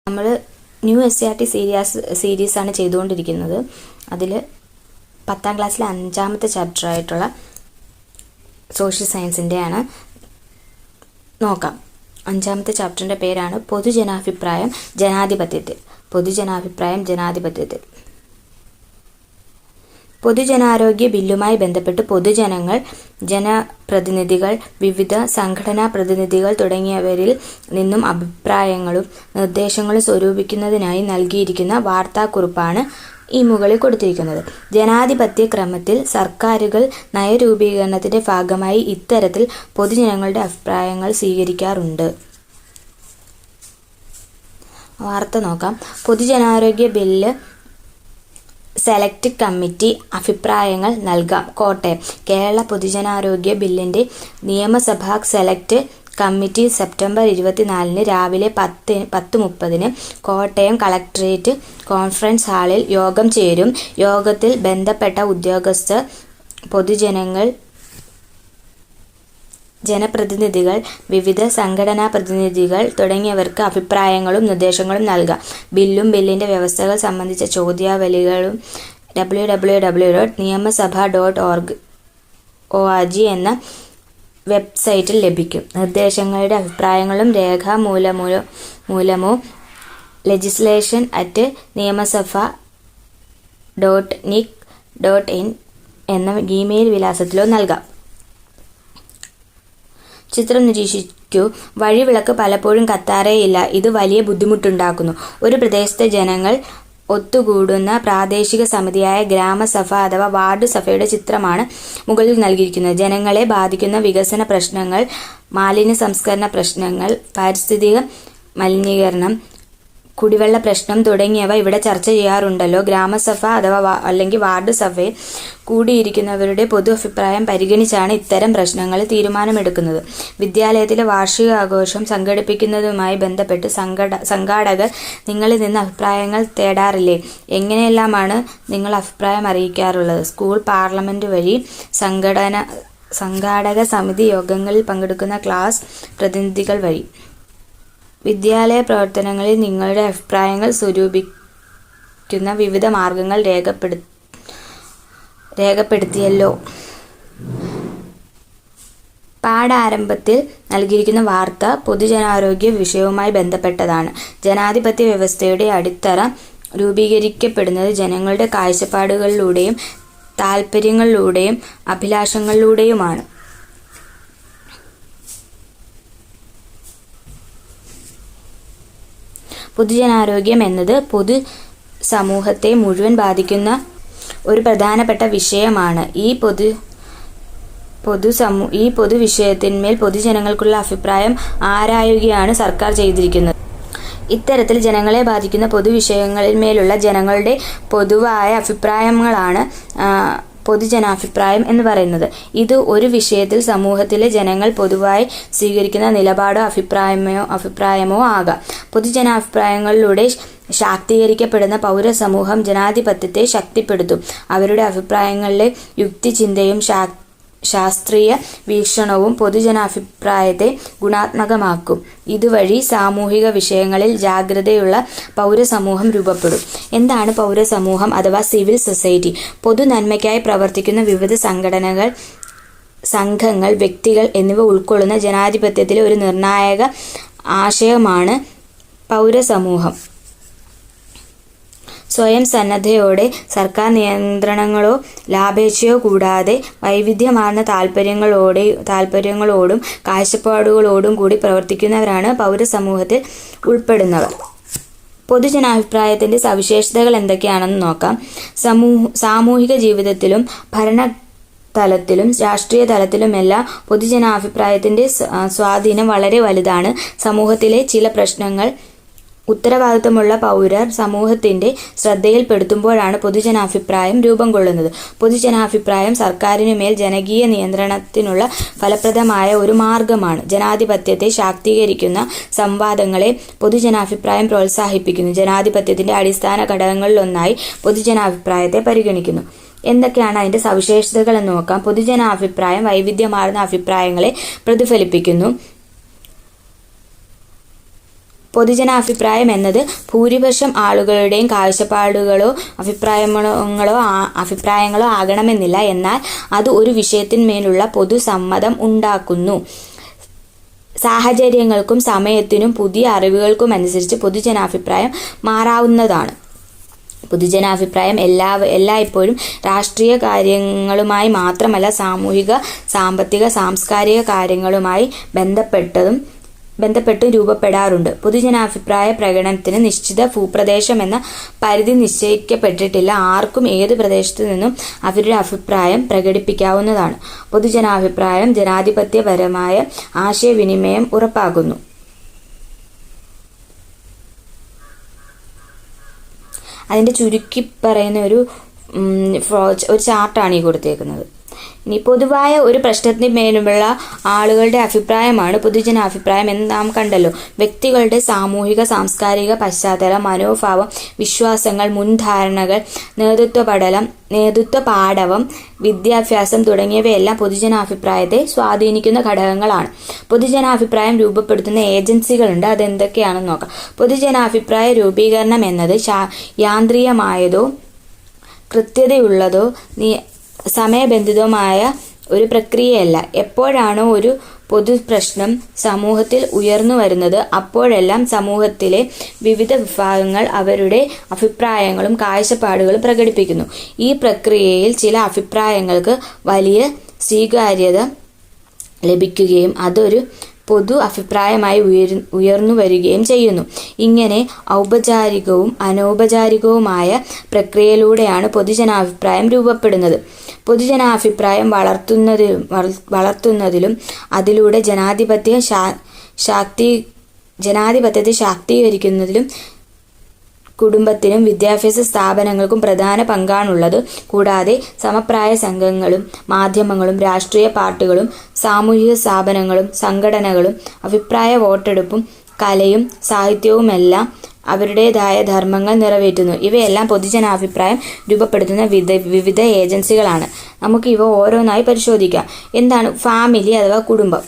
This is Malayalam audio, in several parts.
നമ്മൾ ന്യൂ SCERT സീരീസാണ് ചെയ്തുകൊണ്ടിരിക്കുന്നത്. അതിൽ 10ാം ക്ലാസ്സിലെ 5ാമത്തെ ചാപ്റ്റർ ആയിട്ടുള്ള സോഷ്യൽ സയൻസിൻ്റെയാണ് നോക്കാം. 5ാമത്തെ ചാപ്റ്ററിൻ്റെ പേരാണ് പൊതുജനാഭിപ്രായം ജനാധിപത്യത്തിൽ. പൊതുജനാരോഗ്യ ബില്ലുമായി ബന്ധപ്പെട്ട് പൊതുജനങ്ങൾ, ജനപ്രതിനിധികൾ, വിവിധ സംഘടനാ പ്രതിനിധികൾ തുടങ്ങിയവരിൽ നിന്നും അഭിപ്രായങ്ങളും നിർദ്ദേശങ്ങളും സ്വരൂപിക്കുന്നതിനായി നൽകിയിരിക്കുന്ന വാർത്താക്കുറിപ്പാണ് ഈ മുകളിൽ കൊടുത്തിരിക്കുന്നത്. ജനാധിപത്യ ക്രമത്തിൽ സർക്കാരുകൾ നയരൂപീകരണത്തിന്റെ ഭാഗമായി ഇത്തരത്തിൽ പൊതുജനങ്ങളുടെ അഭിപ്രായങ്ങൾ സ്വീകരിക്കാറുണ്ട്. വാർത്ത നോക്കാം. പൊതുജനാരോഗ്യ ബില്ല് സെലക്ട് കമ്മിറ്റി അഭിപ്രായങ്ങൾ നൽകാം. കോട്ടയം. കേരള പൊതുജനാരോഗ്യ ബില്ലിന്റെ നിയമസഭാ സെലക്ട് കമ്മിറ്റി സെപ്റ്റംബർ 24 രാവിലെ 10:30 കോട്ടയം കളക്ടറേറ്റ് കോൺഫറൻസ് ഹാളിൽ യോഗം ചേരും. യോഗത്തിൽ ബന്ധപ്പെട്ട ഉദ്യോഗസ്ഥർ, പൊതുജനങ്ങൾ, ജനപ്രതിനിധികൾ, വിവിധ സംഘടനാ പ്രതിനിധികൾ തുടങ്ങിയവർക്ക് അഭിപ്രായങ്ങളും നിർദ്ദേശങ്ങളും നൽകാം. ബില്ലും ബില്ലിന്റെ വ്യവസ്ഥകൾ സംബന്ധിച്ച ചോദ്യാവലികളും www.niyamsabha.org എന്ന വെബ്സൈറ്റിൽ ലഭിക്കും. നിർദ്ദേശങ്ങളുടെ അഭിപ്രായങ്ങളും രേഖാമൂലമോ legislation@niyamsabha.nic.in എന്ന ഇമെയിൽ വിലാസത്തിലോ നൽകാം. ചിത്രം നിരീക്ഷിക്കൂ. വഴിവിളക്ക് പലപ്പോഴും കത്താറേയില്ല. ഇത് വലിയ ബുദ്ധിമുട്ടുണ്ടാക്കുന്നു. ഒരു പ്രദേശത്തെ ജനങ്ങൾ ഒത്തുകൂടുന്ന പ്രാദേശിക സമിതിയായ ഗ്രാമസഭ അഥവാ വാർഡ് സഭയുടെ ചിത്രമാണ് മുകളിൽ നൽകിയിരിക്കുന്നത്. ജനങ്ങളെ ബാധിക്കുന്ന വികസന പ്രശ്നങ്ങൾ, മാലിന്യ സംസ്കരണ പ്രശ്നങ്ങൾ, പാരിസ്ഥിതിക മലിനീകരണം, കുടിവെള്ള പ്രശ്നം തുടങ്ങിയവ ഇവിടെ ചർച്ച ചെയ്യാറുണ്ടല്ലോ. ഗ്രാമസഭ അല്ലെങ്കിൽ വാർഡ് സഭയിൽ കൂടിയിരിക്കുന്നവരുടെ പൊതു അഭിപ്രായം പരിഗണിച്ചാണ് ഇത്തരം പ്രശ്നങ്ങളിൽ തീരുമാനമെടുക്കുന്നത്. വിദ്യാലയത്തിലെ വാർഷികാഘോഷം സംഘടിപ്പിക്കുന്നതുമായി ബന്ധപ്പെട്ട് സംഘാടകർ നിങ്ങളിൽ നിന്ന് അഭിപ്രായങ്ങൾ തേടാറില്ലേ? എങ്ങനെയെല്ലാമാണ് നിങ്ങൾ അഭിപ്രായം അറിയിക്കാറുള്ളത്? സ്കൂൾ പാർലമെന്റ് വഴി, സംഘാടക സമിതി യോഗങ്ങളിൽ പങ്കെടുക്കുന്ന ക്ലാസ് പ്രതിനിധികൾ വഴി. വിദ്യാലയ പ്രവർത്തനങ്ങളിൽ നിങ്ങളുടെ അഭിപ്രായങ്ങൾ സ്വരൂപിക്കുന്ന വിവിധ മാർഗങ്ങൾ രേഖപ്പെടുത്തിയല്ലോ. പാഠാരംഭത്തിൽ നൽകിയിരിക്കുന്ന വാർത്ത പൊതുജനാരോഗ്യ വിഷയവുമായി ബന്ധപ്പെട്ടതാണ്. ജനാധിപത്യ വ്യവസ്ഥയുടെ അടിത്തറ രൂപീകരിക്കപ്പെടുന്നത് ജനങ്ങളുടെ കാഴ്ചപ്പാടുകളിലൂടെയും താൽപ്പര്യങ്ങളിലൂടെയും അഭിലാഷങ്ങളിലൂടെയുമാണ്. പൊതുജനാരോഗ്യം എന്നത് പൊതു സമൂഹത്തെ മുഴുവൻ ബാധിക്കുന്ന ഒരു പ്രധാനപ്പെട്ട വിഷയമാണ്. ഈ പൊതുവിഷയത്തിന്മേൽ പൊതുജനങ്ങൾക്കുള്ള അഭിപ്രായം ആരായുകയാണ് സർക്കാർ ചെയ്തിരിക്കുന്നത്. ഇത്തരത്തിൽ ജനങ്ങളെ ബാധിക്കുന്ന പൊതുവിഷയങ്ങളിന്മേലുള്ള ജനങ്ങളുടെ പൊതുവായ അഭിപ്രായങ്ങളാണ് പൊതുജനാഭിപ്രായം എന്ന് പറയുന്നത്. ഇത് ഒരു വിഷയത്തിൽ സമൂഹത്തിലെ ജനങ്ങൾ പൊതുവായി സ്വീകരിക്കുന്ന നിലപാടോ അഭിപ്രായമോ ആകാം. പൊതുജനാഭിപ്രായങ്ങളിലൂടെ ശാക്തീകരിക്കപ്പെടുന്ന പൗരസമൂഹം ജനാധിപത്യത്തെ ശക്തിപ്പെടുത്തും. അവരുടെ അഭിപ്രായങ്ങളിലെ യുക്തിചിന്തയും ശാസ്ത്രീയ വീക്ഷണവും പൊതുജനാഭിപ്രായത്തെ ഗുണാത്മകമാക്കും. ഇതുവഴി സാമൂഹിക വിഷയങ്ങളിൽ ജാഗ്രതയുള്ള പൗരസമൂഹം രൂപപ്പെടും. എന്താണ് പൗരസമൂഹം അഥവാ സിവിൽ സൊസൈറ്റി? പൊതു നന്മയ്ക്കായി പ്രവർത്തിക്കുന്ന വിവിധ സംഘങ്ങൾ, വ്യക്തികൾ എന്നിവ ഉൾക്കൊള്ളുന്ന ജനാധിപത്യത്തിലെ ഒരു നിർണായക ആശയമാണ് പൗരസമൂഹം. സ്വയം സന്നദ്ധയോടെ, സർക്കാർ നിയന്ത്രണങ്ങളോ ലാഭേച്ഛയോ കൂടാതെ വൈവിധ്യമാർന്ന താൽപ്പര്യങ്ങളോടും കാഴ്ചപ്പാടുകളോടും കൂടി പ്രവർത്തിക്കുന്നവരാണ് പൗരസമൂഹത്തിൽ ഉൾപ്പെടുന്നവർ. പൊതുജനാഭിപ്രായത്തിന്റെ സവിശേഷതകൾ എന്തൊക്കെയാണെന്ന് നോക്കാം. സാമൂഹിക ജീവിതത്തിലും ഭരണതലത്തിലും രാഷ്ട്രീയ തലത്തിലുമെല്ലാം പൊതുജനാഭിപ്രായത്തിന്റെ സ്വാധീനം വളരെ വലുതാണ്. സമൂഹത്തിലെ ചില പ്രശ്നങ്ങൾ ഉത്തരവാദിത്തമുള്ള പൗരർ സമൂഹത്തിന്റെ ശ്രദ്ധയിൽപ്പെടുത്തുമ്പോഴാണ് പൊതുജനാഭിപ്രായം രൂപം കൊള്ളുന്നത്. പൊതുജനാഭിപ്രായം സർക്കാരിനുമേൽ ജനകീയ നിയന്ത്രണത്തിനുള്ള ഫലപ്രദമായ ഒരു മാർഗമാണ്. ജനാധിപത്യത്തെ ശാക്തീകരിക്കുന്ന സംവാദങ്ങളെ പൊതുജനാഭിപ്രായം പ്രോത്സാഹിപ്പിക്കുന്നു. ജനാധിപത്യത്തിന്റെ അടിസ്ഥാന ഘടകങ്ങളിലൊന്നായി പൊതുജനാഭിപ്രായത്തെ പരിഗണിക്കുന്നു. എന്തൊക്കെയാണ് അതിന്റെ സവിശേഷതകൾ എന്ന് നോക്കാം. പൊതുജനാഭിപ്രായം വൈവിധ്യമാർന്ന അഭിപ്രായങ്ങളെ പ്രതിഫലിപ്പിക്കുന്നു. പൊതുജനാഭിപ്രായം എന്നത് ഭൂരിപക്ഷം ആളുകളുടെയും കാഴ്ചപ്പാടുകളോ അഭിപ്രായങ്ങളോ ആകണമെന്നില്ല. എന്നാൽ അത് ഒരു വിഷയത്തിന്മേലുള്ള പൊതുസമ്മതം ഉണ്ടാക്കുന്നു. സാഹചര്യങ്ങൾക്കും സമയത്തിനും പുതിയ അറിവുകൾക്കുമനുസരിച്ച് പൊതുജനാഭിപ്രായം മാറാവുന്നതാണ്. പൊതുജനാഭിപ്രായം എല്ലായ്പ്പോഴും രാഷ്ട്രീയ കാര്യങ്ങളുമായി മാത്രമല്ല, സാമൂഹിക, സാമ്പത്തിക, സാംസ്കാരിക കാര്യങ്ങളുമായി ബന്ധപ്പെട്ട് രൂപപ്പെടാറുണ്ട്. പൊതുജനാഭിപ്രായ പ്രകടനത്തിന് നിശ്ചിത ഭൂപ്രദേശം എന്ന പരിധി നിശ്ചയിക്കപ്പെട്ടിട്ടില്ല. ആർക്കും ഏത് പ്രദേശത്തു നിന്നും അവരുടെ അഭിപ്രായം പ്രകടിപ്പിക്കാവുന്നതാണ്. പൊതുജനാഭിപ്രായം ജനാധിപത്യപരമായ ആശയവിനിമയം ഉറപ്പാക്കുന്നു. അതിൻ്റെ ചുരുക്കി പറയുന്ന ഒരു ചാർട്ടാണ് ഈ കൊടുത്തേക്കുന്നത്. ഇനി പൊതുവായ ഒരു പ്രശ്നത്തിന് മേലുള്ള ആളുകളുടെ അഭിപ്രായമാണ് പൊതുജനാഭിപ്രായം എന്ന് നാം കണ്ടല്ലോ. വ്യക്തികളുടെ സാമൂഹിക, സാംസ്കാരിക പശ്ചാത്തലം, മനോഭാവം, വിശ്വാസങ്ങൾ, മുൻധാരണകൾ, നേതൃത്വ പാടവം, വിദ്യാഭ്യാസം തുടങ്ങിയവയെല്ലാം പൊതുജനാഭിപ്രായത്തെ സ്വാധീനിക്കുന്ന ഘടകങ്ങളാണ്. പൊതുജനാഭിപ്രായം രൂപപ്പെടുത്തുന്ന ഏജൻസികളുണ്ട്. അതെന്തൊക്കെയാണെന്ന് നോക്കാം. പൊതുജനാഭിപ്രായ രൂപീകരണം എന്നത് യാന്ത്രികമായതോ കൃത്യതയുള്ളതോ സമയബന്ധിതമായ ഒരു പ്രക്രിയയല്ല. എപ്പോഴാണോ ഒരു പൊതുപ്രശ്നം സമൂഹത്തിൽ ഉയർന്നു വരുന്നത് അപ്പോഴെല്ലാം സമൂഹത്തിലെ വിവിധ വിഭാഗങ്ങൾ അവരുടെ അഭിപ്രായങ്ങളും കാഴ്ചപ്പാടുകളും പ്രകടിപ്പിക്കുന്നു. ഈ പ്രക്രിയയിൽ ചില അഭിപ്രായങ്ങൾക്ക് വലിയ സ്വീകാര്യത ലഭിക്കുകയും അതൊരു പൊതു അഭിപ്രായമായി ഉയർന്നു വരികയും ചെയ്യുന്നു. ഇങ്ങനെ ഔപചാരികവും അനൗപചാരികവുമായ പ്രക്രിയയിലൂടെയാണ് പൊതുജനാഭിപ്രായം രൂപപ്പെടുന്നത്. പൊതുജനാഭിപ്രായം വളർത്തുന്നതിലും അതിലൂടെ ജനാധിപത്യത്തെ ശാക്തീകരിക്കുന്നതിലും കുടുംബത്തിനും വിദ്യാഭ്യാസ സ്ഥാപനങ്ങൾക്കും പ്രധാന പങ്കാണുള്ളത്. കൂടാതെ സമപ്രായ സംഘങ്ങളും മാധ്യമങ്ങളും രാഷ്ട്രീയ പാർട്ടികളും സാമൂഹിക സ്ഥാപനങ്ങളും സംഘടനകളും അഭിപ്രായ വോട്ടെടുപ്പും കലയും സാഹിത്യവുമെല്ലാം അവരുടേതായ ധർമ്മങ്ങൾ നിറവേറ്റുന്നു. ഇവയെല്ലാം പൊതുജനാഭിപ്രായം രൂപപ്പെടുത്തുന്ന വിവിധ ഏജൻസികളാണ്. നമുക്ക് ഇവ ഓരോന്നായി പരിശോധിക്കാം. എന്താണ് ഫാമിലി അഥവാ കുടുംബം?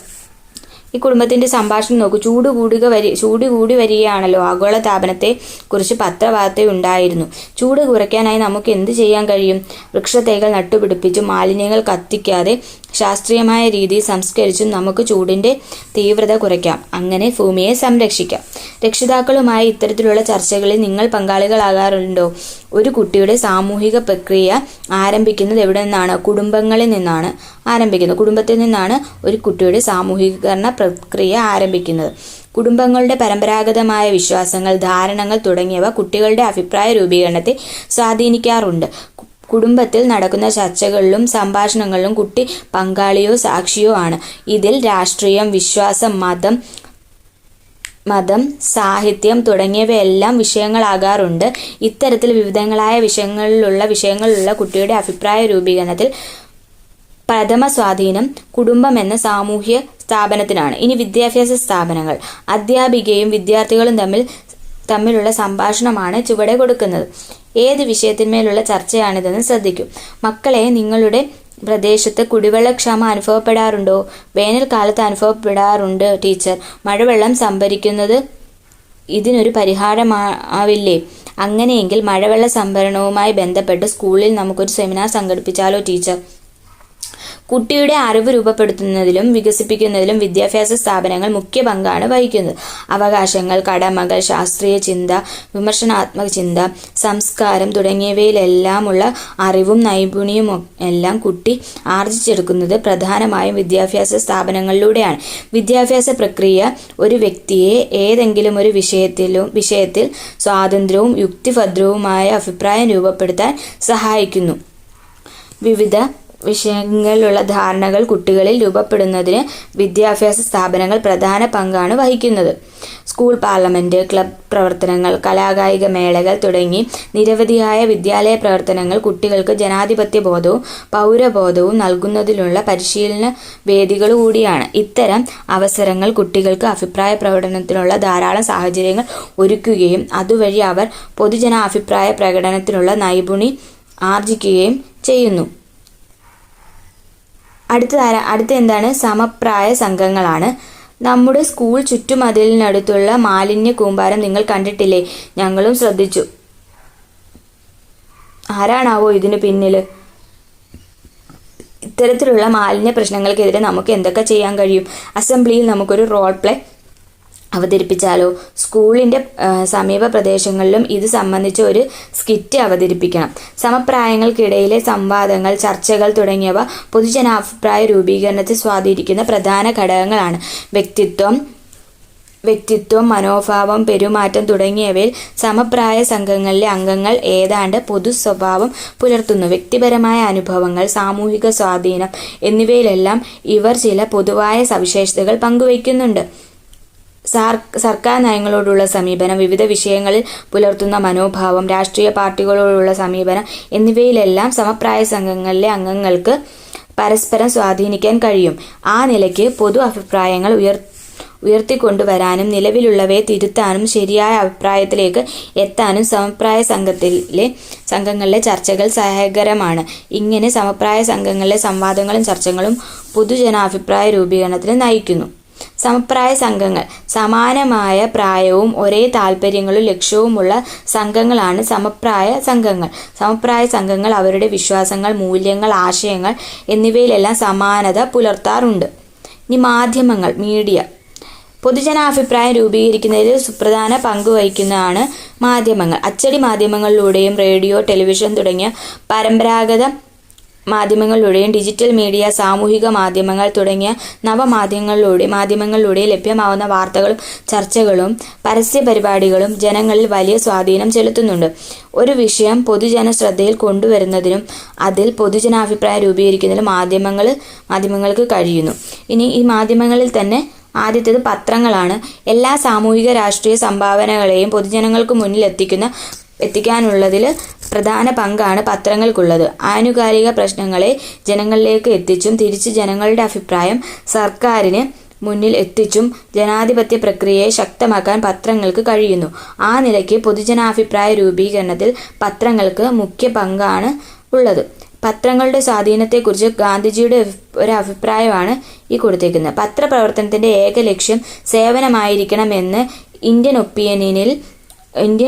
ഈ കുടുംബത്തിന്റെ സംഭാഷണം നോക്കൂ. ചൂട് കൂടി വരികയാണല്ലോ. ആഗോളതാപനത്തെ കുറിച്ച് പത്രവാർത്തയുണ്ടായിരുന്നു. ചൂട് കുറയ്ക്കാനായി നമുക്ക് എന്ത് ചെയ്യാൻ കഴിയും? വൃക്ഷത്തൈകൾ നട്ടുപിടിപ്പിച്ചും മാലിന്യങ്ങൾ കത്തിക്കാതെ ശാസ്ത്രീയമായ രീതിയിൽ സംസ്കരിച്ചും നമുക്ക് ചൂടിന്റെ തീവ്രത കുറയ്ക്കാം. അങ്ങനെ ഭൂമിയെ സംരക്ഷിക്കാം. രക്ഷിതാക്കളുമായി ഇത്തരത്തിലുള്ള ചർച്ചകളിൽ നിങ്ങൾ പങ്കാളികളാകാറുണ്ടോ? ഒരു കുട്ടിയുടെ സാമൂഹിക പ്രക്രിയ ആരംഭിക്കുന്നത് എവിടെ നിന്നാണ്? കുടുംബങ്ങളിൽ നിന്നാണ് ആരംഭിക്കുന്നത്. കുടുംബത്തിൽ നിന്നാണ് ഒരു കുട്ടിയുടെ സാമൂഹികീകരണ പ്രക്രിയ ആരംഭിക്കുന്നത്. കുടുംബങ്ങളുടെ പരമ്പരാഗതമായ വിശ്വാസങ്ങൾ, ധാരണകൾ തുടങ്ങിയവ കുട്ടികളുടെ അഭിപ്രായ രൂപീകരണത്തെ സ്വാധീനിക്കാറുണ്ട്. കുടുംബത്തിൽ നടക്കുന്ന ചർച്ചകളിലും സംഭാഷണങ്ങളിലും കുട്ടി പങ്കാളിയോ സാക്ഷിയോ ആണ്. ഇതിൽ രാഷ്ട്രീയം, വിശ്വാസം, മതം, സാഹിത്യം തുടങ്ങിയവയെല്ലാം വിഷയങ്ങളാകാറുണ്ട്. ഇത്തരത്തിൽ വിവിധങ്ങളായ വിഷയങ്ങളിലുള്ള കുട്ടിയുടെ അഭിപ്രായ രൂപീകരണത്തിൽ പ്രഥമ സ്വാധീനം കുടുംബം എന്ന സാമൂഹ്യ സ്ഥാപനത്തിനാണ്. ഇനി വിദ്യാഭ്യാസ സ്ഥാപനങ്ങൾ. അധ്യാപികയും വിദ്യാർത്ഥികളും തമ്മിലുള്ള സംഭാഷണമാണ് ചുവടെ കൊടുക്കുന്നത്. ഏത് വിഷയത്തിന്മേലുള്ള ചർച്ചയാണിതെന്ന് ശ്രദ്ധിക്കും. മക്കളെ, നിങ്ങളുടെ പ്രദേശത്ത് കുടിവെള്ളക്ഷാമം അനുഭവപ്പെടാറുണ്ടോ? വേനൽക്കാലത്ത് അനുഭവപ്പെടാറുണ്ട് ടീച്ചർ. മഴവെള്ളം സംഭരിക്കുന്നത് ഇതിനൊരു പരിഹാരമാവില്ലേ? അങ്ങനെയെങ്കിൽ മഴവെള്ള സംഭരണവുമായി ബന്ധപ്പെട്ട് സ്കൂളിൽ നമുക്കൊരു സെമിനാർ സംഘടിപ്പിച്ചാലോ ടീച്ചർ? കുട്ടിയുടെ അറിവ് രൂപപ്പെടുത്തുന്നതിലും വികസിപ്പിക്കുന്നതിലും വിദ്യാഭ്യാസ സ്ഥാപനങ്ങൾ മുഖ്യ പങ്കാണ് വഹിക്കുന്നത്. അവകാശങ്ങൾ, കടമകൾ, ശാസ്ത്രീയ ചിന്ത, വിമർശനാത്മക ചിന്ത, സംസ്കാരം തുടങ്ങിയവയിലെല്ലാമുള്ള അറിവും നൈപുണ്യവും എല്ലാം കുട്ടി ആർജിച്ചെടുക്കുന്നത് പ്രധാനമായും വിദ്യാഭ്യാസ സ്ഥാപനങ്ങളിലൂടെയാണ്. വിദ്യാഭ്യാസ പ്രക്രിയ ഒരു വ്യക്തിയെ ഏതെങ്കിലും ഒരു വിഷയത്തിൽ സ്വാതന്ത്ര്യവും യുക്തിഭദ്രവുമായ അഭിപ്രായം രൂപപ്പെടുത്താൻ സഹായിക്കുന്നു. വിവിധ വിഷയങ്ങളിലുള്ള ധാരണകൾ കുട്ടികളിൽ രൂപപ്പെടുന്നതിന് വിദ്യാഭ്യാസ സ്ഥാപനങ്ങൾ പ്രധാന പങ്കാണ് വഹിക്കുന്നത്. സ്കൂൾ പാർലമെന്റ്, ക്ലബ് പ്രവർത്തനങ്ങൾ, കലാകായിക മേളകൾ തുടങ്ങി നിരവധിയായ വിദ്യാലയ പ്രവർത്തനങ്ങൾ കുട്ടികൾക്ക് ജനാധിപത്യ ബോധവും പൗരബോധവും നൽകുന്നതിനുള്ള പരിശീലന വേദികൾ കൂടിയാണ്. ഇത്തരം അവസരങ്ങൾ കുട്ടികൾക്ക് അഭിപ്രായ പ്രകടനത്തിനുള്ള ധാരാളം സാഹചര്യങ്ങൾ ഒരുക്കുകയും അതുവഴി അവർ പൊതുജനാഭിപ്രായ പ്രകടനത്തിനുള്ള നൈപുണ്യം ആർജിക്കുകയും ചെയ്യുന്നു. അടുത്ത എന്താണ്? സമപ്രായ സംഘങ്ങളാണ്. നമ്മുടെ സ്കൂൾ ചുറ്റുമതിലിനടുത്തുള്ള മാലിന്യ കൂമ്പാരം നിങ്ങൾ കണ്ടിട്ടില്ലേ? ഞങ്ങളും ശ്രദ്ധിച്ചു. ആരാണാവോ ഇതിന് പിന്നിൽ? ഇത്തരത്തിലുള്ള മാലിന്യ പ്രശ്നങ്ങൾക്കെതിരെ നമുക്ക് എന്തൊക്കെ ചെയ്യാൻ കഴിയും? അസംബ്ലിയിൽ നമുക്കൊരു റോൾ പ്ലേ അവതരിപ്പിച്ചാലോ? സ്കൂളിൻ്റെ സമീപ പ്രദേശങ്ങളിലും ഇത് സംബന്ധിച്ച് ഒരു സ്കിറ്റ് അവതരിപ്പിക്കണം. സമപ്രായങ്ങൾക്കിടയിലെ സംവാദങ്ങൾ, ചർച്ചകൾ തുടങ്ങിയവ പൊതുജനാഭിപ്രായ രൂപീകരണത്തെ സ്വാധീനിക്കുന്ന പ്രധാന ഘടകങ്ങളാണ്. വ്യക്തിത്വം, മനോഭാവം, പെരുമാറ്റം തുടങ്ങിയവയിൽ സമപ്രായ സംഘങ്ങളിലെ അംഗങ്ങൾ ഏതാണ്ട് പൊതു സ്വഭാവം പുലർത്തുന്നു. വ്യക്തിപരമായ അനുഭവങ്ങൾ, സാമൂഹിക സ്വാധീനം എന്നിവയിലെല്ലാം ഇവർ ചില പൊതുവായ സവിശേഷതകൾ പങ്കുവയ്ക്കുന്നുണ്ട്. സർക്കാർ നയങ്ങളോടുള്ള സമീപനം, വിവിധ വിഷയങ്ങളിൽ പുലർത്തുന്ന മനോഭാവം, രാഷ്ട്രീയ പാർട്ടികളോടുള്ള സമീപനം എന്നിവയിലെല്ലാം സമപ്രായ സംഘങ്ങളിലെ അംഗങ്ങൾക്ക് പരസ്പരം സ്വാധീനിക്കാൻ കഴിയും. ആ നിലയ്ക്ക് പൊതു അഭിപ്രായങ്ങൾ ഉയർത്തിക്കൊണ്ടുവരാനും നിലവിലുള്ളവയെ തിരുത്താനും ശരിയായ അഭിപ്രായത്തിലേക്ക് എത്താനും സമപ്രായ സംഘങ്ങളിലെ ചർച്ചകൾ സഹായകരമാണ്. ഇങ്ങനെ സമപ്രായ സംഘങ്ങളിലെ സംവാദങ്ങളും ചർച്ചകളും പൊതുജനാഭിപ്രായ രൂപീകരണത്തിന് നയിക്കുന്നു. സമപ്രായ സംഘങ്ങൾ സമാനമായ പ്രായവും ഒരേ താൽപ്പര്യങ്ങളും ലക്ഷ്യവുമുള്ള സംഘങ്ങളാണ് സമപ്രായ സംഘങ്ങൾ. സമപ്രായ സംഘങ്ങൾ അവരുടെ വിശ്വാസങ്ങൾ, മൂല്യങ്ങൾ, ആശയങ്ങൾ എന്നിവയിലെല്ലാം സമാനത പുലർത്താറുണ്ട്. ഇനി മാധ്യമങ്ങൾ, മീഡിയ. പൊതുജനാഭിപ്രായം രൂപീകരിക്കുന്നതിൽ സുപ്രധാന പങ്ക് വഹിക്കുന്നതാണ് മാധ്യമങ്ങൾ. അച്ചടി മാധ്യമങ്ങളിലൂടെയും റേഡിയോ, ടെലിവിഷൻ തുടങ്ങിയ പരമ്പരാഗത മാധ്യമങ്ങളിലൂടെയും ഡിജിറ്റൽ മീഡിയ, സാമൂഹിക മാധ്യമങ്ങൾ തുടങ്ങിയ മാധ്യമങ്ങളിലൂടെ ലഭ്യമാവുന്ന വാർത്തകളും ചർച്ചകളും പരസ്യ പരിപാടികളും ജനങ്ങളിൽ വലിയ സ്വാധീനം ചെലുത്തുന്നുണ്ട്. ഒരു വിഷയം പൊതുജന ശ്രദ്ധയിൽ കൊണ്ടുവരുന്നതിനും അതിൽ പൊതുജനാഭിപ്രായം രൂപീകരിക്കുന്നതിനും മാധ്യമങ്ങൾക്ക് കഴിയുന്നു. ഇനി ഈ മാധ്യമങ്ങളിൽ തന്നെ ആദ്യത്തേത് പത്രങ്ങളാണ്. എല്ലാ സാമൂഹിക രാഷ്ട്രീയ സംഭാവനകളെയും പൊതുജനങ്ങൾക്ക് മുന്നിൽ എത്തിക്കാനുള്ളതിൽ പ്രധാന പങ്കാണ് പത്രങ്ങൾക്കുള്ളത്. ആനുകാലിക പ്രശ്നങ്ങളെ ജനങ്ങളിലേക്ക് എത്തിച്ചും തിരിച്ച് ജനങ്ങളുടെ അഭിപ്രായം സർക്കാരിന് മുന്നിൽ എത്തിച്ചും ജനാധിപത്യ പ്രക്രിയയെ ശക്തമാക്കാൻ പത്രങ്ങൾക്ക് കഴിയുന്നു. ആ നിലയ്ക്ക് പൊതുജനാഭിപ്രായ രൂപീകരണത്തിൽ പത്രങ്ങൾക്ക് മുഖ്യ പങ്കാണ് ഉള്ളത്. പത്രങ്ങളുടെ സ്വാധീനത്തെക്കുറിച്ച് ഗാന്ധിജിയുടെ ഒരു അഭിപ്രായമാണ് ഈ കൊടുത്തേക്കുന്നത്. പത്രപ്രവർത്തനത്തിൻ്റെ ഏക ലക്ഷ്യം സേവനമായിരിക്കണമെന്ന് ഇന്ത്യൻ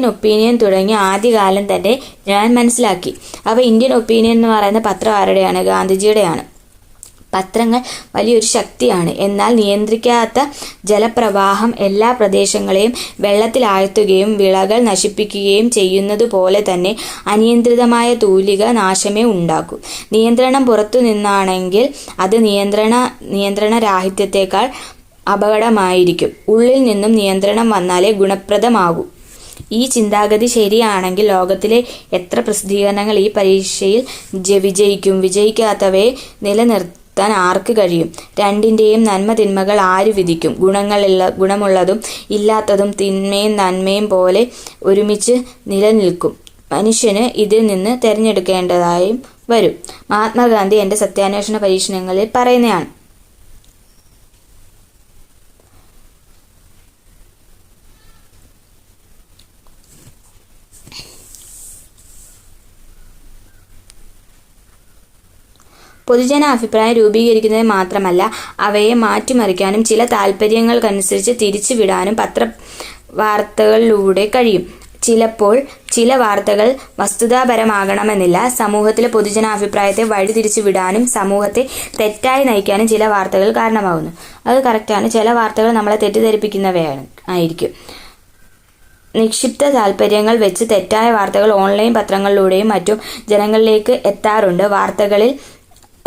ഒപ്പീനിയൻ തുടങ്ങിയ ആദ്യകാലം തന്നെ ഞാൻ മനസ്സിലാക്കി. അപ്പോൾ ഇന്ത്യൻ ഒപ്പീനിയൻ എന്ന് പറയുന്ന പത്രം ആരുടെയാണ്? ഗാന്ധിജിയുടെയാണ്. പത്രങ്ങൾ വലിയൊരു ശക്തിയാണ്. എന്നാൽ നിയന്ത്രിക്കാത്ത ജലപ്രവാഹം എല്ലാ പ്രദേശങ്ങളെയും വെള്ളത്തിലാഴ്ത്തുകയും വിളകൾ നശിപ്പിക്കുകയും ചെയ്യുന്നത് പോലെ തന്നെ അനിയന്ത്രിതമായ തൂലിക നാശമേ ഉണ്ടാക്കൂ. നിയന്ത്രണം പുറത്തു നിന്നാണെങ്കിൽ അത് നിയന്ത്രണരാഹിത്യത്തെക്കാൾ അപകടമായിരിക്കും. ഉള്ളിൽ നിന്നും നിയന്ത്രണം വന്നാലേ ഗുണപ്രദമാകൂ. ഈ ചിന്താഗതി ശരിയാണെങ്കിൽ ലോകത്തിലെ എത്ര പ്രസിദ്ധീകരണങ്ങൾ ഈ പരീക്ഷയിൽ വിജയിക്കും? വിജയിക്കാത്തവയെ നിലനിർത്താൻ ആർക്ക് കഴിയും? രണ്ടിൻ്റെയും നന്മ തിന്മകൾ ആര് വിധിക്കും? ഗുണമുള്ളതും ഇല്ലാത്തതും തിന്മയും നന്മയും പോലെ ഒരുമിച്ച് നിലനിൽക്കും. മനുഷ്യന് ഇതിൽ നിന്ന് തിരഞ്ഞെടുക്കേണ്ടതായും വരും. മഹാത്മാഗാന്ധി എൻ്റെ സത്യാന്വേഷണ പരീക്ഷണങ്ങളിൽ പറയുന്നതാണ്. പൊതുജന അഭിപ്രായം രൂപീകരിക്കുന്നത് മാത്രമല്ല അവയെ മാറ്റിമറിക്കാനും ചില താൽപ്പര്യങ്ങൾക്കനുസരിച്ച് തിരിച്ചുവിടാനും പത്രവാർത്തകളിലൂടെ കഴിയും. ചിലപ്പോൾ ചില വാർത്തകൾ വസ്തുതാപരമാകണമെന്നില്ല. സമൂഹത്തിലെ പൊതുജനാഭിപ്രായത്തെ വഴിതിരിച്ചു വിടാനും സമൂഹത്തെ തെറ്റായി നയിക്കാനും ചില വാർത്തകൾ കാരണമാകുന്നു. അത് കറക്റ്റാണ്. ചില വാർത്തകൾ നമ്മളെ ആയിരിക്കും. നിക്ഷിപ്ത താൽപ്പര്യങ്ങൾ വെച്ച് തെറ്റായ വാർത്തകൾ ഓൺലൈൻ പത്രങ്ങളിലൂടെയും മറ്റും ജനങ്ങളിലേക്ക് എത്താറുണ്ട്. വാർത്തകളിൽ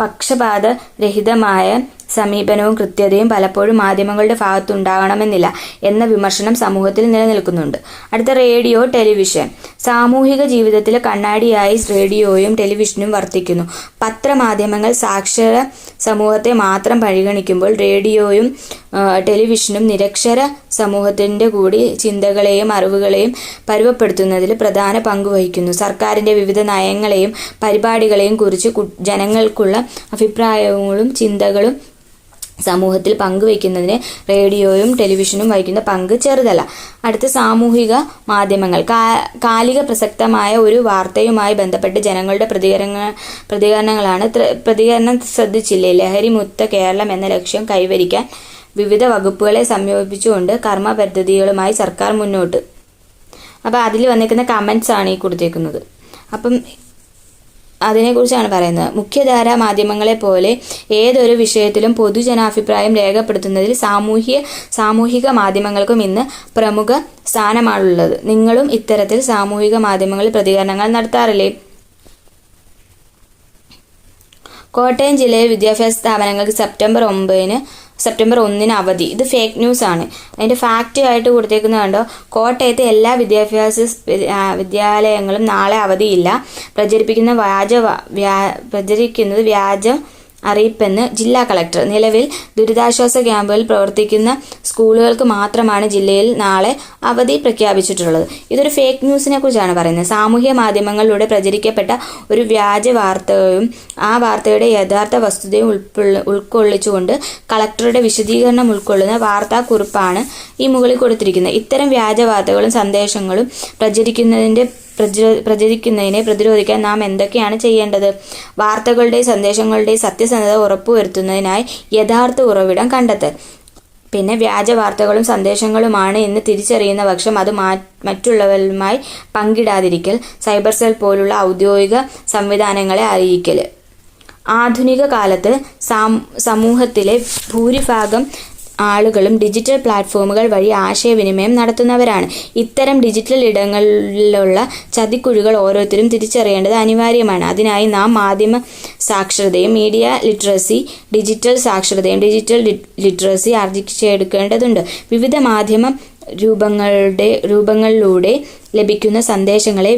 പക്ഷപാതരഹിതമായ സമീപനവും കൃത്യതയും പലപ്പോഴും മാധ്യമങ്ങളുടെ ഭാഗത്തുണ്ടാകണമെന്നില്ല എന്ന വിമർശനം സമൂഹത്തിൽ നിലനിൽക്കുന്നുണ്ട്. അടുത്ത റേഡിയോ, ടെലിവിഷൻ. സാമൂഹിക ജീവിതത്തിലെ കണ്ണാടിയായി റേഡിയോയും ടെലിവിഷനും വർത്തിക്കുന്നു. പത്രമാധ്യമങ്ങൾ സാക്ഷര സമൂഹത്തെ മാത്രം പരിഗണിക്കുമ്പോൾ റേഡിയോയും ടെലിവിഷനും നിരക്ഷര സമൂഹത്തിൻ്റെ കൂടി ചിന്തകളെയും അറിവുകളെയും പരുവപ്പെടുത്തുന്നതിൽ പ്രധാന പങ്ക് വഹിക്കുന്നു. സർക്കാരിൻ്റെ വിവിധ നയങ്ങളെയും പരിപാടികളെയും കുറിച്ച് ജനങ്ങൾക്കുള്ള അഭിപ്രായങ്ങളും ചിന്തകളും സമൂഹത്തിൽ പങ്കുവയ്ക്കുന്നതിന് റേഡിയോയും ടെലിവിഷനും വഹിക്കുന്ന പങ്ക് ചെറുതല്ല. അടുത്ത സാമൂഹിക മാധ്യമങ്ങൾ. കാലിക പ്രസക്തമായ ഒരു വാർത്തയുമായി ബന്ധപ്പെട്ട് ജനങ്ങളുടെ പ്രതികരണം ശ്രദ്ധിച്ചില്ലേ? ലഹരി മുക്ത കേരളം എന്ന ലക്ഷ്യം കൈവരിക്കാൻ വിവിധ വകുപ്പുകളെ സംയോജിപ്പിച്ചുകൊണ്ട് കർമ്മ പദ്ധതികളുമായി സർക്കാർ മുന്നോട്ട്. അപ്പോൾ അതിൽ വന്നിരിക്കുന്ന കമൻസ് ആണ് ഈ കൊടുത്തേക്കുന്നത്. അപ്പം അതിനെക്കുറിച്ചാണ് പറയുന്നത്. മുഖ്യധാരാ മാധ്യമങ്ങളെ പോലെ ഏതൊരു വിഷയത്തിലും പൊതുജനാഭിപ്രായം രേഖപ്പെടുത്തുന്നതിൽ സാമൂഹിക മാധ്യമങ്ങൾക്കും ഇന്ന് പ്രമുഖ സ്ഥാനമാണുള്ളത്. നിങ്ങളും ഇത്തരത്തിൽ സാമൂഹിക മാധ്യമങ്ങളിൽ പ്രതികരണങ്ങൾ നടത്താറില്ലേ? കോട്ടയം ജില്ലയിൽ വിദ്യാഭ്യാസ സ്ഥാപനങ്ങൾക്ക് സെപ്റ്റംബർ 1 അവധി. ഇത് ഫേക്ക് ന്യൂസ് ആണ്. അതിൻ്റെ ഫാക്റ്റ് ആയിട്ട് കൊടുത്തേക്കുന്നത് കണ്ടോ, കോട്ടയത്തെ എല്ലാ വിദ്യാലയങ്ങളും നാളെ അവധിയില്ല. പ്രചരിക്കുന്നത് വ്യാജ അറിയിപ്പെന്ന് ജില്ലാ കളക്ടർ. നിലവിൽ ദുരിതാശ്വാസ ക്യാമ്പുകളിൽ പ്രവർത്തിക്കുന്ന സ്കൂളുകൾക്ക് മാത്രമാണ് ജില്ലയിൽ നാളെ അവധി പ്രഖ്യാപിച്ചിട്ടുള്ളത്. ഇതൊരു ഫേക്ക് ന്യൂസിനെ കുറിച്ചാണ് പറയുന്നത്. സാമൂഹ്യ മാധ്യമങ്ങളിലൂടെ പ്രചരിക്കപ്പെട്ട ഒരു വ്യാജ വാർത്തയും ആ വാർത്തയുടെ യഥാർത്ഥ വസ്തുതയും ഉൾക്കൊള്ളിച്ചുകൊണ്ട് കളക്ടറുടെ വിശദീകരണം ഉൾക്കൊള്ളുന്ന വാർത്താക്കുറിപ്പാണ് ഈ മുകളിൽ കൊടുത്തിരിക്കുന്നത്. ഇത്തരം വ്യാജ വാർത്തകളും സന്ദേശങ്ങളും പ്രചരിക്കുന്നതിനെ പ്രതിരോധിക്കാൻ നാം എന്തൊക്കെയാണ് ചെയ്യേണ്ടത്? വാർത്തകളുടെയും സന്ദേശങ്ങളുടെയും സത്യസന്ധത ഉറപ്പുവരുത്തുന്നതിനായി യഥാർത്ഥ ഉറവിടം കണ്ടെത്തൽ. പിന്നെ വ്യാജ വാർത്തകളും സന്ദേശങ്ങളുമാണ് എന്ന് തിരിച്ചറിയുന്ന പക്ഷം അത് മറ്റുള്ളവരുമായി പങ്കിടാതിരിക്കൽ. സൈബർ സെൽ പോലുള്ള ഔദ്യോഗിക സംവിധാനങ്ങളെ അറിയിക്കൽ. ആധുനിക കാലത്ത് സമൂഹത്തിലെ ഭൂരിഭാഗം ആളുകളും ഡിജിറ്റൽ പ്ലാറ്റ്ഫോമുകൾ വഴി ആശയവിനിമയം നടത്തുന്നവരാണ്. ഇത്തരം ഡിജിറ്റൽ ഇടങ്ങളിലുള്ള ചതിക്കുഴികൾ ഓരോരുത്തരും തിരിച്ചറിയേണ്ടത് അനിവാര്യമാണ്. അതിനായി നാം മാധ്യമ സാക്ഷരതയും ഡിജിറ്റൽ ലിറ്ററസി ആർജിച്ചെടുക്കേണ്ടതുണ്ട്. വിവിധ മാധ്യമ രൂപങ്ങളിലൂടെ ലഭിക്കുന്ന സന്ദേശങ്ങളെ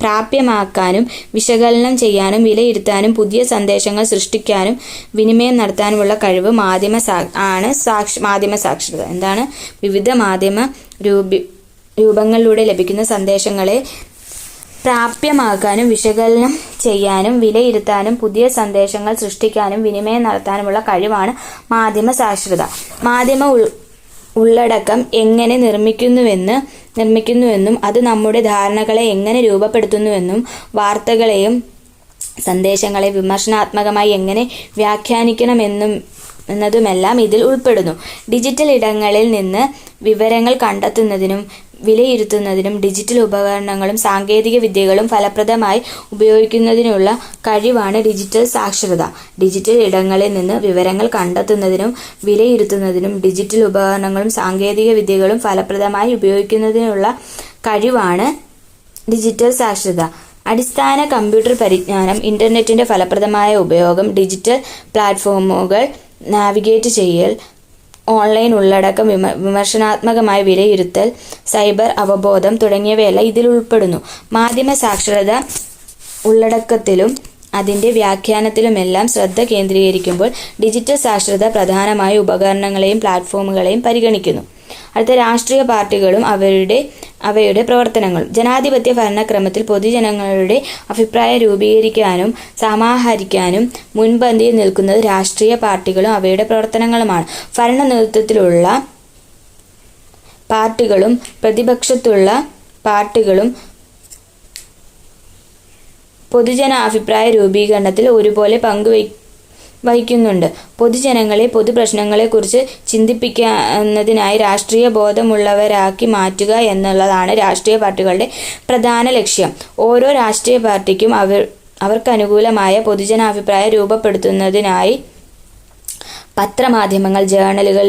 പ്രാപ്യമാക്കാനും വിശകലനം ചെയ്യാനും വിലയിരുത്താനും പുതിയ സന്ദേശങ്ങൾ സൃഷ്ടിക്കാനും വിനിമയം നടത്താനുമുള്ള കഴിവ് മാധ്യമ സാക്ഷരത. എന്താണ്? വിവിധ മാധ്യമ രൂപങ്ങളിലൂടെ ലഭിക്കുന്ന സന്ദേശങ്ങളെ പ്രാപ്യമാക്കാനും വിശകലനം ചെയ്യാനും വിലയിരുത്താനും പുതിയ സന്ദേശങ്ങൾ സൃഷ്ടിക്കാനും വിനിമയം നടത്താനുമുള്ള കഴിവാണ് മാധ്യമ സാക്ഷരത. മാധ്യമ ഉള്ളടക്കം എങ്ങനെ നിർമ്മിക്കുന്നുവെന്നും അത് നമ്മുടെ ധാരണകളെ എങ്ങനെ രൂപപ്പെടുത്തുന്നുവെന്നും വാർത്തകളെയും സന്ദേശങ്ങളെ വിമർശനാത്മകമായി എങ്ങനെ വ്യാഖ്യാനിക്കണമെന്നതുമെല്ലാം ഇതിൽ ഉൾപ്പെടുന്നു. ഡിജിറ്റൽ ഇടങ്ങളിൽ നിന്ന് വിവരങ്ങൾ കണ്ടെത്തുന്നതിനും വിലയിരുത്തുന്നതിനും ഡിജിറ്റൽ ഉപകരണങ്ങളും സാങ്കേതിക വിദ്യകളും ഫലപ്രദമായി ഉപയോഗിക്കുന്നതിനുള്ള കഴിവാണ് ഡിജിറ്റൽ സാക്ഷരത. ഡിജിറ്റൽ ഇടങ്ങളിൽ നിന്ന് വിവരങ്ങൾ കണ്ടെത്തുന്നതിനും വിലയിരുത്തുന്നതിനും ഡിജിറ്റൽ ഉപകരണങ്ങളും സാങ്കേതിക വിദ്യകളും ഫലപ്രദമായി ഉപയോഗിക്കുന്നതിനുള്ള കഴിവാണ് ഡിജിറ്റൽ സാക്ഷരത. അടിസ്ഥാന കമ്പ്യൂട്ടർ പരിജ്ഞാനം, ഇന്റർനെറ്റിന്റെ ഫലപ്രദമായ ഉപയോഗം, ഡിജിറ്റൽ പ്ലാറ്റ്ഫോമുകൾ നാവിഗേറ്റ് ചെയ്യൽ, ഓൺലൈൻ ഉള്ളടക്കം വിമർശനാത്മകമായി വിലയിരുത്തൽ, സൈബർ അവബോധം തുടങ്ങിയവയെല്ലാം ഇതിൽ ഉൾപ്പെടുന്നു. മാധ്യമ സാക്ഷരത ഉള്ളടക്കത്തിലും അതിൻ്റെ വ്യാഖ്യാനത്തിലുമെല്ലാം ശ്രദ്ധ കേന്ദ്രീകരിക്കുമ്പോൾ ഡിജിറ്റൽ സാക്ഷരത പ്രധാനമായി ഉപകരണങ്ങളെയും പ്ലാറ്റ്ഫോമുകളെയും പരിഗണിക്കുന്നു. അടുത്ത രാഷ്ട്രീയ പാർട്ടികളും അവയുടെ പ്രവർത്തനങ്ങളും. ജനാധിപത്യ ഭരണക്രമത്തിൽ പൊതുജനങ്ങളുടെ അഭിപ്രായം രൂപീകരിക്കാനും സമാഹരിക്കാനും മുൻപന്തിയിൽ നിൽക്കുന്നത് രാഷ്ട്രീയ പാർട്ടികളും അവയുടെ പ്രവർത്തനങ്ങളുമാണ്. ഭരണ നേതൃത്വത്തിലുള്ള പാർട്ടികളും പ്രതിപക്ഷത്തുള്ള പാർട്ടികളും പൊതുജന അഭിപ്രായ രൂപീകരണത്തിൽ ഒരുപോലെ വഹിക്കുന്നുണ്ട്. പൊതുജനങ്ങളെ പൊതുപ്രശ്നങ്ങളെക്കുറിച്ച് ചിന്തിപ്പിക്കുന്നതിനായി രാഷ്ട്രീയ ബോധമുള്ളവരാക്കി മാറ്റുക എന്നുള്ളതാണ് രാഷ്ട്രീയ പാർട്ടികളുടെ പ്രധാന ലക്ഷ്യം. ഓരോ രാഷ്ട്രീയ പാർട്ടിക്കും അവർക്കനുകൂലമായ പൊതുജനാഭിപ്രായം രൂപപ്പെടുത്തുന്നതിനായി പത്രമാധ്യമങ്ങൾ, ജേർണലുകൾ,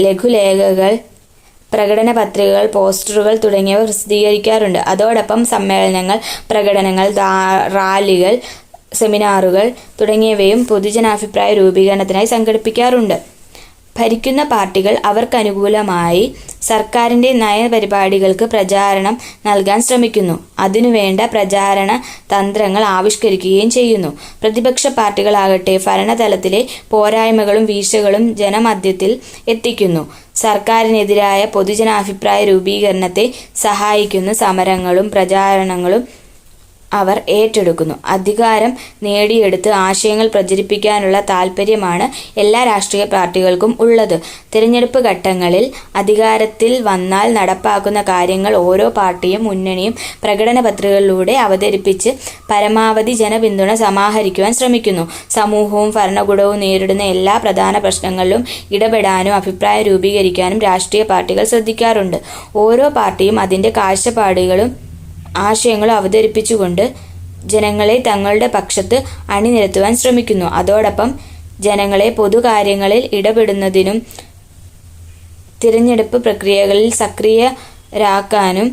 ലഘുലേഖകൾ, പ്രകടന പത്രികകൾ, പോസ്റ്ററുകൾ തുടങ്ങിയവ പ്രസിദ്ധീകരിക്കാറുണ്ട്. അതോടൊപ്പം സമ്മേളനങ്ങൾ, പ്രകടനങ്ങൾ, റാലികൾ, സെമിനാറുകൾ തുടങ്ങിയവയും പൊതുജനാഭിപ്രായ രൂപീകരണത്തിനായി സംഘടിപ്പിക്കാറുണ്ട്. ഭരിക്കുന്ന പാർട്ടികൾ അവർക്കനുകൂലമായി സർക്കാരിൻ്റെ നയപരിപാടികൾക്ക് പ്രചാരണം നൽകാൻ ശ്രമിക്കുന്നു. അതിനുവേണ്ട പ്രചാരണ തന്ത്രങ്ങൾ ആവിഷ്കരിക്കുകയും ചെയ്യുന്നു. പ്രതിപക്ഷ പാർട്ടികളാകട്ടെ ഭരണതലത്തിലെ പോരായ്മകളും വീഴ്ചകളും ജനമധ്യത്തിൽ എത്തിക്കുന്നു. സർക്കാരിനെതിരായ പൊതുജനാഭിപ്രായ രൂപീകരണത്തെ സഹായിക്കുന്ന സമരങ്ങളും പ്രചാരണങ്ങളും അവർ ഏറ്റെടുക്കുന്നു. അധികാരം നേടിയെടുത്ത് ആശയങ്ങൾ പ്രചരിപ്പിക്കാനുള്ള താൽപ്പര്യമാണ് എല്ലാ രാഷ്ട്രീയ പാർട്ടികൾക്കും ഉള്ളത്. തിരഞ്ഞെടുപ്പ് ഘട്ടങ്ങളിൽ അധികാരത്തിൽ വന്നാൽ നടപ്പാക്കുന്ന കാര്യങ്ങൾ ഓരോ പാർട്ടിയും മുന്നണിയും പ്രകടന പത്രികകളിലൂടെ അവതരിപ്പിച്ച് പരമാവധി ജനപിന്തുണ സമാഹരിക്കുവാൻ ശ്രമിക്കുന്നു. സമൂഹവും ഭരണകൂടവും നേരിടുന്ന എല്ലാ പ്രധാന പ്രശ്നങ്ങളിലും ഇടപെടാനും അഭിപ്രായം രൂപീകരിക്കാനും രാഷ്ട്രീയ പാർട്ടികൾ ശ്രദ്ധിക്കാറുണ്ട്. ഓരോ പാർട്ടിയും അതിൻ്റെ കാഴ്ചപ്പാടുകളും ആശയങ്ങളും അവതരിപ്പിച്ചുകൊണ്ട് ജനങ്ങളെ തങ്ങളുടെ പക്ഷത്ത് അണിനിരത്തുവാൻ ശ്രമിക്കുന്നു. അതോടൊപ്പം ജനങ്ങളെ പൊതുകാര്യങ്ങളിൽ ഇടപെടുന്നതിനും തിരഞ്ഞെടുപ്പ് പ്രക്രിയകളിൽ സക്രിയരാക്കാനും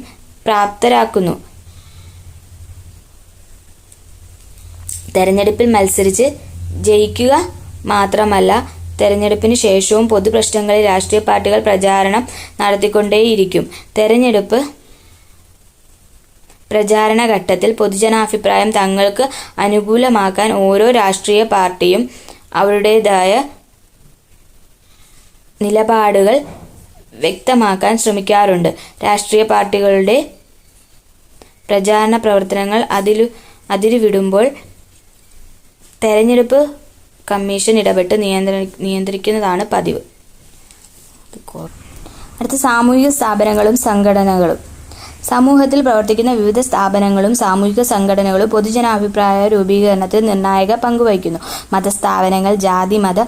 പ്രാപ്തരാക്കുന്നു. തെരഞ്ഞെടുപ്പിൽ മത്സരിച്ച് ജയിക്കുക മാത്രമല്ല, തെരഞ്ഞെടുപ്പിന് ശേഷവും പൊതുപ്രശ്നങ്ങളിൽ രാഷ്ട്രീയ പാർട്ടികൾ പ്രചാരണം നടത്തിക്കൊണ്ടേയിരിക്കും. തെരഞ്ഞെടുപ്പ് പ്രചാരണ ഘട്ടത്തിൽ പൊതുജനാഭിപ്രായം തങ്ങൾക്ക് അനുകൂലമാക്കാൻ ഓരോ രാഷ്ട്രീയ പാർട്ടിയും അവരുടേതായ നിലപാടുകൾ വ്യക്തമാക്കാൻ ശ്രമിക്കാറുണ്ട്. രാഷ്ട്രീയ പാർട്ടികളുടെ പ്രചാരണ പ്രവർത്തനങ്ങൾ അതിരുവിടുമ്പോൾ തെരഞ്ഞെടുപ്പ് കമ്മീഷൻ ഇടപെട്ട് നിയന്ത്രിക്കുന്നതാണ് പതിവ്. അടുത്ത സാമൂഹിക സ്ഥാപനങ്ങളും സംഘടനകളും. സമൂഹത്തിൽ പ്രവർത്തിക്കുന്ന വിവിധ സ്ഥാപനങ്ങളും സാമൂഹിക സംഘടനകളും പൊതുജനാഭിപ്രായ രൂപീകരണത്തിൽ നിർണായക പങ്കുവഹിക്കുന്നു. മതസ്ഥാപനങ്ങൾ, ജാതി-മത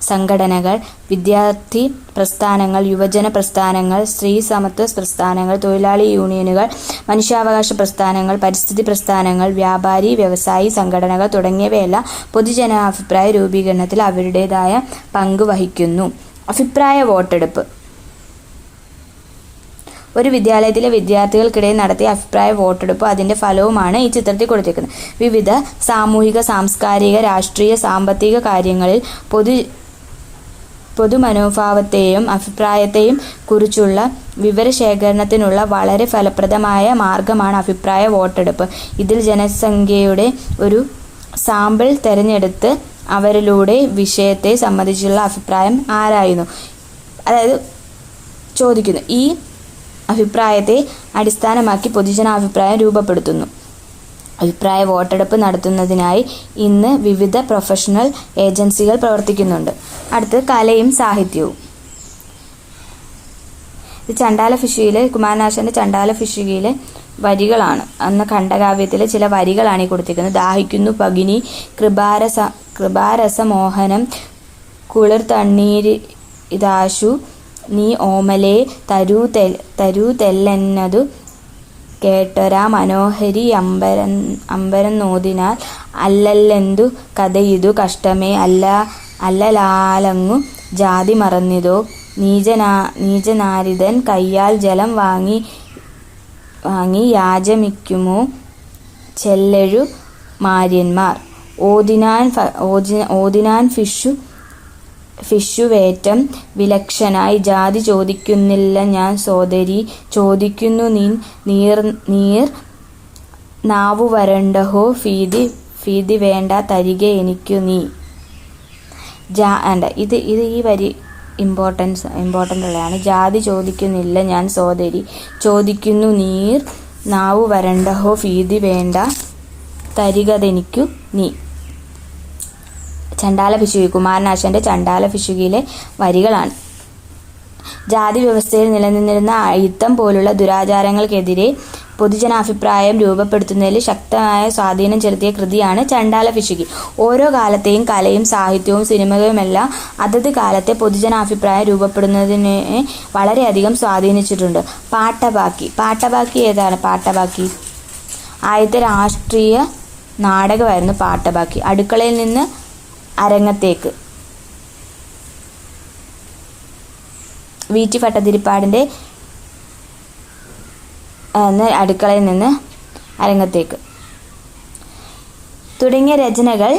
സംഘടനകൾ, വിദ്യാർത്ഥി പ്രസ്ഥാനങ്ങൾ, യുവജന പ്രസ്ഥാനങ്ങൾ, സ്ത്രീ സമത്വ പ്രസ്ഥാനങ്ങൾ, തൊഴിലാളി യൂണിയനുകൾ, മനുഷ്യാവകാശ പ്രസ്ഥാനങ്ങൾ, പരിസ്ഥിതി പ്രസ്ഥാനങ്ങൾ, വ്യാപാരി വ്യവസായി സംഘടനകൾ തുടങ്ങിയവയെല്ലാം പൊതുജനാഭിപ്രായ രൂപീകരണത്തിൽ അവരുടേതായ പങ്ക് വഹിക്കുന്നു. അഭിപ്രായ വോട്ടെടുപ്പ്. ഒരു വിദ്യാലയത്തിലെ വിദ്യാർത്ഥികൾക്കിടയിൽ നടത്തിയ അഭിപ്രായ വോട്ടെടുപ്പ് അതിൻ്റെ ഫലവുമാണ് ഈ ചിത്രത്തിൽ കൊടുത്തിരിക്കുന്നത്. വിവിധ സാമൂഹിക, സാംസ്കാരിക, രാഷ്ട്രീയ, സാമ്പത്തിക കാര്യങ്ങളിൽ പൊതുമനോഭാവത്തെയും അഭിപ്രായത്തെയും കുറിച്ചുള്ള വിവരശേഖരണത്തിനുള്ള വളരെ ഫലപ്രദമായ മാർഗമാണ് അഭിപ്രായ വോട്ടെടുപ്പ്. ഇതിൽ ജനസംഖ്യയുടെ ഒരു സാമ്പിൾ തിരഞ്ഞെടുത്ത് അവരിലൂടെ വിഷയത്തെ സംബന്ധിച്ചുള്ള അഭിപ്രായം ആരായുന്നു, അതായത് ചോദിക്കുന്നു. ഈ അഭിപ്രായത്തെ അടിസ്ഥാനമാക്കി പൊതുജനാഭിപ്രായം രൂപപ്പെടുത്തുന്നു. അഭിപ്രായ വോട്ടെടുപ്പ് നടത്തുന്നതിനായി ഇന്ന് വിവിധ പ്രൊഫഷണൽ ഏജൻസികൾ പ്രവർത്തിക്കുന്നുണ്ട്. അടുത്ത് കലയും സാഹിത്യവും. ഇത് ചണ്ടാലഭിഷുകിയിലെ കുമാരനാശാന്റെ ചണ്ടാലഭിഷുകിയിലെ വരികളാണ്. അന്ന് ഖണ്ഡകാവ്യത്തിലെ ചില വരികളാണ് ഈ കൊടുത്തിരിക്കുന്നത്. ദാഹിക്കുന്നു പകിനി കൃപാരസമോഹനം കുളിർ തണ്ണീരിതാശു നീ ഓമലേ തരൂ തെല്ലെന്നതു കേട്ടൊരാ മനോഹരി അമ്പരം നോദിനാൽ അല്ലല്ലെന്തു കഥയിതു കഷ്ടമേ അല്ലലാലങ്ങു ജാതി മറന്നിതോ നീചനാരിതൻ കയ്യാൽ ജലം വാങ്ങി യാചമിക്കുമോ ചെല്ലെഴു മാര്യന്മാർ ഓതിനാൻ ഫിഷുവേറ്റം വിലക്ഷനായി ജാതി ചോദിക്കുന്നില്ല ഞാൻ സോദരി ചോദിക്കുന്നു നീർ നാവു വരണ്ടഹോ ഫീതി വേണ്ട തരികെ എനിക്കു നീ. ഇത് ഈ വരി ഇമ്പോർട്ടൻ്റ് ഉള്ളതാണ്. ജാതി ചോദിക്കുന്നില്ല ഞാൻ സോദരി ചോദിക്കുന്നു നീർ നാവു വരണ്ടഹോ ഫീതി വേണ്ട തരികതെനിക്കു നീ. ചണ്ടാലഭിഷുകി കുമാരനാശാന്റെ ചണ്ടാലഭിഷുകിയിലെ വരികളാണ്. ജാതി വ്യവസ്ഥയിൽ നിലനിന്നിരുന്ന അയിത്തം പോലുള്ള ദുരാചാരങ്ങൾക്കെതിരെ പൊതുജനാഭിപ്രായം രൂപപ്പെടുത്തുന്നതിൽ ശക്തമായ സ്വാധീനം ചെലുത്തിയ കൃതിയാണ് ചണ്ടാലഭിഷുകി. ഓരോ കാലത്തെയും കലയും സാഹിത്യവും സിനിമയുമെല്ലാം അതത് കാലത്തെ പൊതുജനാഭിപ്രായം രൂപപ്പെടുന്നതിനെ വളരെയധികം സ്വാധീനിച്ചിട്ടുണ്ട്. പാട്ടബാക്കി ഏതാണ്? പാട്ടബാക്കി ആദ്യത്തെ രാഷ്ട്രീയ നാടകമായിരുന്നു പാട്ടബാക്കി. അടുക്കളയിൽ നിന്ന് അരങ്ങത്തേക്ക്, വി.ടി. ഭട്ടതിരിപ്പാടിൻ്റെ അടുക്കളയിൽ നിന്ന് അരങ്ങത്തേക്ക് തുടങ്ങിയ രചനകൾ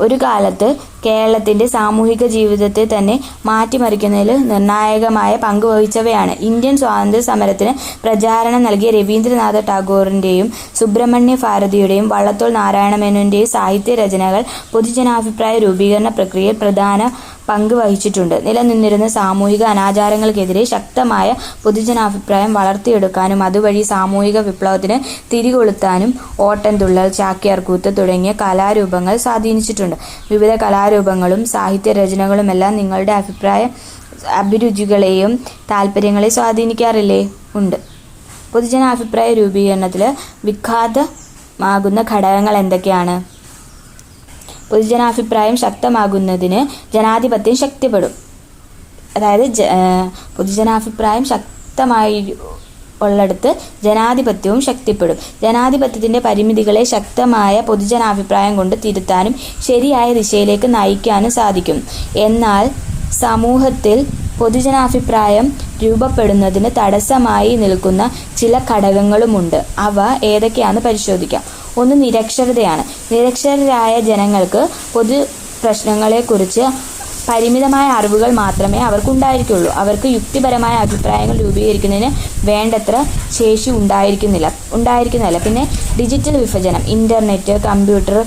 ഒരു കാലത്ത് കേരളത്തിൻ്റെ സാമൂഹിക ജീവിതത്തെ തന്നെ മാറ്റിമറിക്കുന്നതിൽ നിർണായകമായ പങ്ക് വഹിച്ചവയാണ്. ഇന്ത്യൻ സ്വാതന്ത്ര്യ സമരത്തിന് പ്രചാരണം നൽകിയ രവീന്ദ്രനാഥ ടാഗോറിൻ്റെയും സുബ്രഹ്മണ്യ ഭാരതിയുടെയും വള്ളത്തോൾ നാരായണമേനോൻ്റെയും സാഹിത്യ രചനകൾ പൊതുജനാഭിപ്രായ രൂപീകരണ പ്രക്രിയയിൽ പ്രധാന പങ്ക് വഹിച്ചിട്ടുണ്ട്. നിലനിന്നിരുന്ന സാമൂഹിക അനാചാരങ്ങൾക്കെതിരെ ശക്തമായ പൊതുജനാഭിപ്രായം വളർത്തിയെടുക്കാനും അതുവഴി സാമൂഹിക വിപ്ലവത്തിന് തിരികൊളുത്താനും ഓട്ടൻതുള്ളൽ, ചാക്യാർകൂത്ത് തുടങ്ങിയ കലാരൂപങ്ങൾ സ്വാധീനിച്ചിട്ടുണ്ട്. വിവിധ കലാരൂപങ്ങളും സാഹിത്യ രചനകളുമെല്ലാം നിങ്ങളുടെ അഭിരുചികളെയും താല്പര്യങ്ങളെയും സ്വാധീനിക്കാറില്ലേ? ഉണ്ട്. പൊതുജനാഭിപ്രായ രൂപീകരണത്തിൽ വിഘാതമാകുന്ന ഘടകങ്ങൾ എന്തൊക്കെയാണ്? പൊതുജനാഭിപ്രായം ശക്തമാകുന്നതിന് ജനാധിപത്യം ശക്തിപ്പെടും. അതായത് പൊതുജനാഭിപ്രായം ശക്തമായി ഉള്ളിടത്ത് ജനാധിപത്യവും ശക്തിപ്പെടും. ജനാധിപത്യത്തിൻ്റെ പരിമിതികളെ ശക്തമായ പൊതുജനാഭിപ്രായം കൊണ്ട് തിരുത്താനും ശരിയായ ദിശയിലേക്ക് നയിക്കാനും സാധിക്കും. എന്നാൽ സമൂഹത്തിൽ പൊതുജനാഭിപ്രായം രൂപപ്പെടുന്നതിന് തടസ്സമായി നിൽക്കുന്ന ചില ഘടകങ്ങളുമുണ്ട്. അവ ഏതൊക്കെയാണെന്ന് പരിശോധിക്കാം. ഒന്ന് നിരക്ഷരതയാണ്. നിരക്ഷരരായ ജനങ്ങൾക്ക് പൊതു പ്രശ്നങ്ങളെക്കുറിച്ച് പരിമിതമായ അറിവുകൾ മാത്രമേ അവർക്കുണ്ടായിരിക്കുള്ളൂ. അവർക്ക് യുക്തിപരമായ അഭിപ്രായങ്ങൾ രൂപീകരിക്കുന്നതിന് വേണ്ടത്ര ശേഷി ഉണ്ടായിരിക്കുന്നില്ല. പിന്നെ ഡിജിറ്റൽ വിഭജനം, ഇൻ്റർനെറ്റ്, കമ്പ്യൂട്ടർ,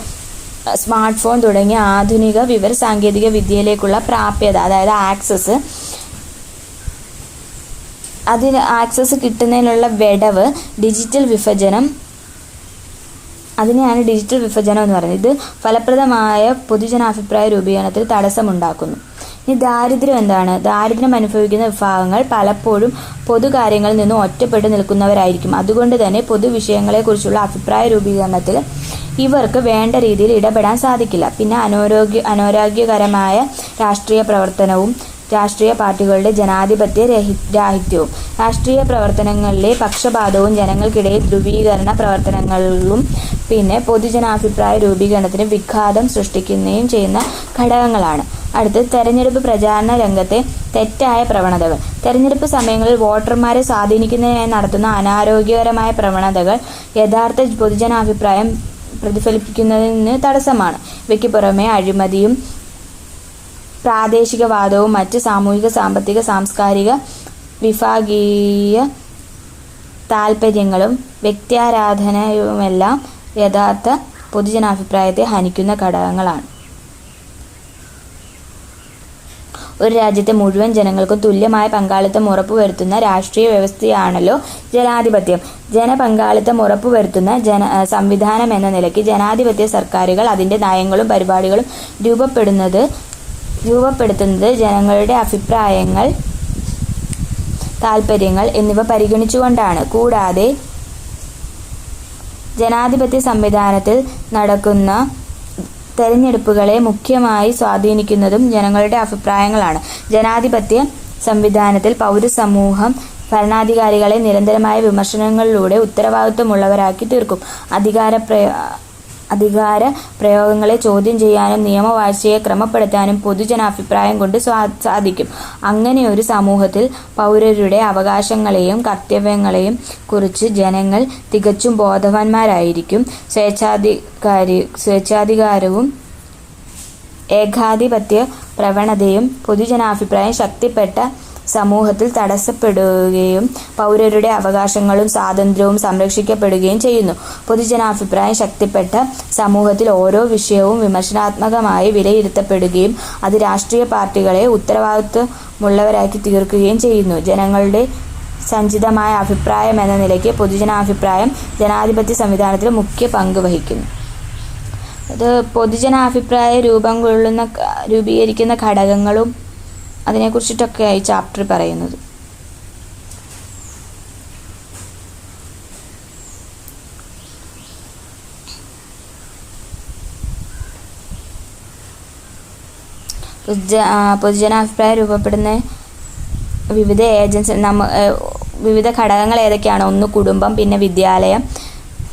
സ്മാർട്ട് ഫോൺ തുടങ്ങിയ ആധുനിക വിവര സാങ്കേതിക വിദ്യയിലേക്കുള്ള പ്രാപ്യത, അതായത് ആക്സസ് കിട്ടുന്നതിനുള്ള വിടവ്, അതിനെയാണ് ഡിജിറ്റൽ വിഭജനം എന്ന് പറയുന്നത്. ഇത് ഫലപ്രദമായ പൊതുജനാഭിപ്രായ രൂപീകരണത്തിൽ തടസ്സമുണ്ടാക്കുന്നു. ഇനി ദാരിദ്ര്യം എന്താണ്? ദാരിദ്ര്യം അനുഭവിക്കുന്ന വിഭാഗങ്ങൾ പലപ്പോഴും പൊതുകാര്യങ്ങളിൽ നിന്നും ഒറ്റപ്പെട്ടു നിൽക്കുന്നവരായിരിക്കും. അതുകൊണ്ട് തന്നെ പൊതുവിഷയങ്ങളെക്കുറിച്ചുള്ള അഭിപ്രായ രൂപീകരണത്തിൽ ഇവർക്ക് വേണ്ട രീതിയിൽ ഇടപെടാൻ സാധിക്കില്ല. പിന്നെ അനാരോഗ്യകരമായ രാഷ്ട്രീയ പ്രവർത്തനവും രാഷ്ട്രീയ പാർട്ടികളുടെ ജനാധിപത്യ രാഹിത്യവും, രാഷ്ട്രീയ പ്രവർത്തനങ്ങളിലെ പക്ഷപാതവും ജനങ്ങൾക്കിടയിൽ ധ്രുവീകരണ പ്രവർത്തനങ്ങളും പിന്നെ പൊതുജനാഭിപ്രായ രൂപീകരണത്തിന് വിഘാതം സൃഷ്ടിക്കുകയും ചെയ്യുന്ന ഘടകങ്ങളാണ്. അടുത്ത് തെരഞ്ഞെടുപ്പ് പ്രചാരണ രംഗത്തെ തെറ്റായ പ്രവണതകൾ. തെരഞ്ഞെടുപ്പ് സമയങ്ങളിൽ വോട്ടർമാരെ സ്വാധീനിക്കുന്നതിനായി നടത്തുന്ന അനാരോഗ്യകരമായ പ്രവണതകൾ യഥാർത്ഥ പൊതുജനാഭിപ്രായം പ്രതിഫലിപ്പിക്കുന്നതിന് തടസ്സമാണ്. ഇവയ്ക്ക് പുറമെ അഴിമതിയും പ്രാദേശികവാദവും മറ്റ് സാമൂഹിക, സാമ്പത്തിക, സാംസ്കാരിക, വിഭാഗീയ താൽപ്പര്യങ്ങളും വ്യക്തിയാരാധനയുമെല്ലാം യഥാർത്ഥ പൊതുജനാഭിപ്രായത്തെ ഹനിക്കുന്ന ഘടകങ്ങളാണ്. ഒരു രാജ്യത്തെ മുഴുവൻ ജനങ്ങൾക്കും തുല്യമായ പങ്കാളിത്തം ഉറപ്പുവരുത്തുന്ന രാഷ്ട്രീയ വ്യവസ്ഥയാണല്ലോ ജനാധിപത്യം. ജനപങ്കാളിത്തം ഉറപ്പുവരുത്തുന്ന സംവിധാനം എന്ന നിലയ്ക്ക് ജനാധിപത്യ സർക്കാരുകൾ അതിൻ്റെ നയങ്ങളും പരിപാടികളും രൂപപ്പെടുത്തുന്നത് ജനങ്ങളുടെ അഭിപ്രായങ്ങൾ, താൽപ്പര്യങ്ങൾ എന്നിവ പരിഗണിച്ചുകൊണ്ടാണ്. കൂടാതെ ജനാധിപത്യ സംവിധാനത്തിൽ നടക്കുന്ന തെരഞ്ഞെടുപ്പുകളെ മുഖ്യമായി സ്വാധീനിക്കുന്നതും ജനങ്ങളുടെ അഭിപ്രായങ്ങളാണ്. ജനാധിപത്യ സംവിധാനത്തിൽ പൗരസമൂഹം ഭരണാധികാരികളെ നിരന്തരമായ വിമർശനങ്ങളിലൂടെ ഉത്തരവാദിത്വമുള്ളവരാക്കി തീർക്കും. അധികാര പ്രയോഗങ്ങളെ ചോദ്യം ചെയ്യാനും നിയമവാഴ്ചയെ ക്രമപ്പെടുത്താനും പൊതുജനാഭിപ്രായം കൊണ്ട് സാധിക്കും. അങ്ങനെ ഒരു സമൂഹത്തിൽ പൗരരുടെ അവകാശങ്ങളെയും കർത്തവ്യങ്ങളെയും കുറിച്ച് ജനങ്ങൾ തികച്ചും ബോധവാന്മാരായിരിക്കും. സ്വേച്ഛാധികാരവും ഏകാധിപത്യ പ്രവണതയും പൊതുജനാഭിപ്രായം ശക്തിപ്പെട്ട സമൂഹത്തിൽ തടസ്സപ്പെടുകയും പൗരരുടെ അവകാശങ്ങളും സ്വാതന്ത്ര്യവും സംരക്ഷിക്കപ്പെടുകയും ചെയ്യുന്നു. പൊതുജനാഭിപ്രായം ശക്തിപ്പെട്ട സമൂഹത്തിൽ ഓരോ വിഷയവും വിമർശനാത്മകമായി വിലയിരുത്തപ്പെടുകയും അത് രാഷ്ട്രീയ പാർട്ടികളെ ഉത്തരവാദിത്വമുള്ളവരാക്കി തീർക്കുകയും ചെയ്യുന്നു. ജനങ്ങളുടെ സഞ്ചിതമായ അഭിപ്രായം എന്ന നിലയ്ക്ക് പൊതുജനാഭിപ്രായം ജനാധിപത്യ സംവിധാനത്തിൽ മുഖ്യ പങ്ക് വഹിക്കുന്നു. അത് പൊതുജനാഭിപ്രായ രൂപീകരിക്കുന്ന ഘടകങ്ങളും അതിനെക്കുറിച്ചിട്ടൊക്കെയായി ചാപ്റ്റർ പറയുന്നത്. പൊതുജനാഭിപ്രായം രൂപപ്പെടുന്ന വിവിധ വിവിധ ഘടകങ്ങൾ ഏതൊക്കെയാണ്? ഒന്ന് കുടുംബം, പിന്നെ വിദ്യാലയം,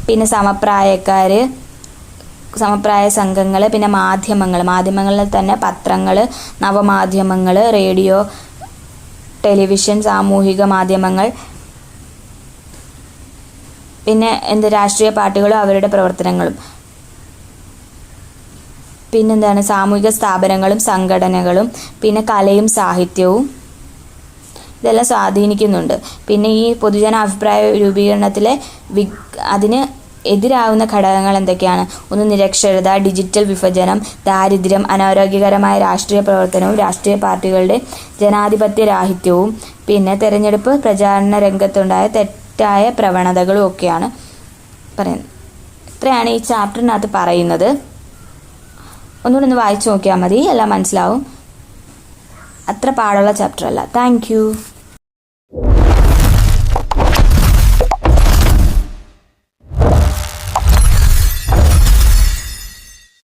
പിന്നെ സമപ്രായ സംഘങ്ങൾ, പിന്നെ മാധ്യമങ്ങളിൽ തന്നെ പത്രങ്ങൾ, നവമാധ്യമങ്ങൾ, റേഡിയോ, ടെലിവിഷൻ, സാമൂഹിക മാധ്യമങ്ങൾ, പിന്നെ രാഷ്ട്രീയ പാർട്ടികളും അവരുടെ പ്രവർത്തനങ്ങളും, പിന്നെന്താണ് സാമൂഹിക സ്ഥാപനങ്ങളും സംഘടനകളും, പിന്നെ കലയും സാഹിത്യവും ഇതെല്ലാം സ്വാധീനിക്കുന്നുണ്ട്. പിന്നെ ഈ പൊതുജന അഭിപ്രായ രൂപീകരണത്തിലെ അതിന് എതിരാവുന്ന ഘടകങ്ങൾ എന്തൊക്കെയാണ്? ഒന്ന് നിരക്ഷരത, ഡിജിറ്റൽ വിഭജനം, ദാരിദ്ര്യം, അനാരോഗ്യകരമായ രാഷ്ട്രീയ പ്രവർത്തനവും രാഷ്ട്രീയ പാർട്ടികളുടെ ജനാധിപത്യ രാഹിത്യവും, പിന്നെ തെരഞ്ഞെടുപ്പ് പ്രചാരണ രംഗത്തുണ്ടായ തെറ്റായ പ്രവണതകളും ഒക്കെയാണ് പറയുന്നത്. ഇത്രയാണ് ഈ ചാപ്റ്ററിനകത്ത് പറയുന്നത്. ഒന്നുകൂടി ഒന്ന് വായിച്ചു നോക്കിയാൽ മതി, എല്ലാം മനസ്സിലാവും. അത്ര പാടുള്ള ചാപ്റ്റർ അല്ല. Thank you.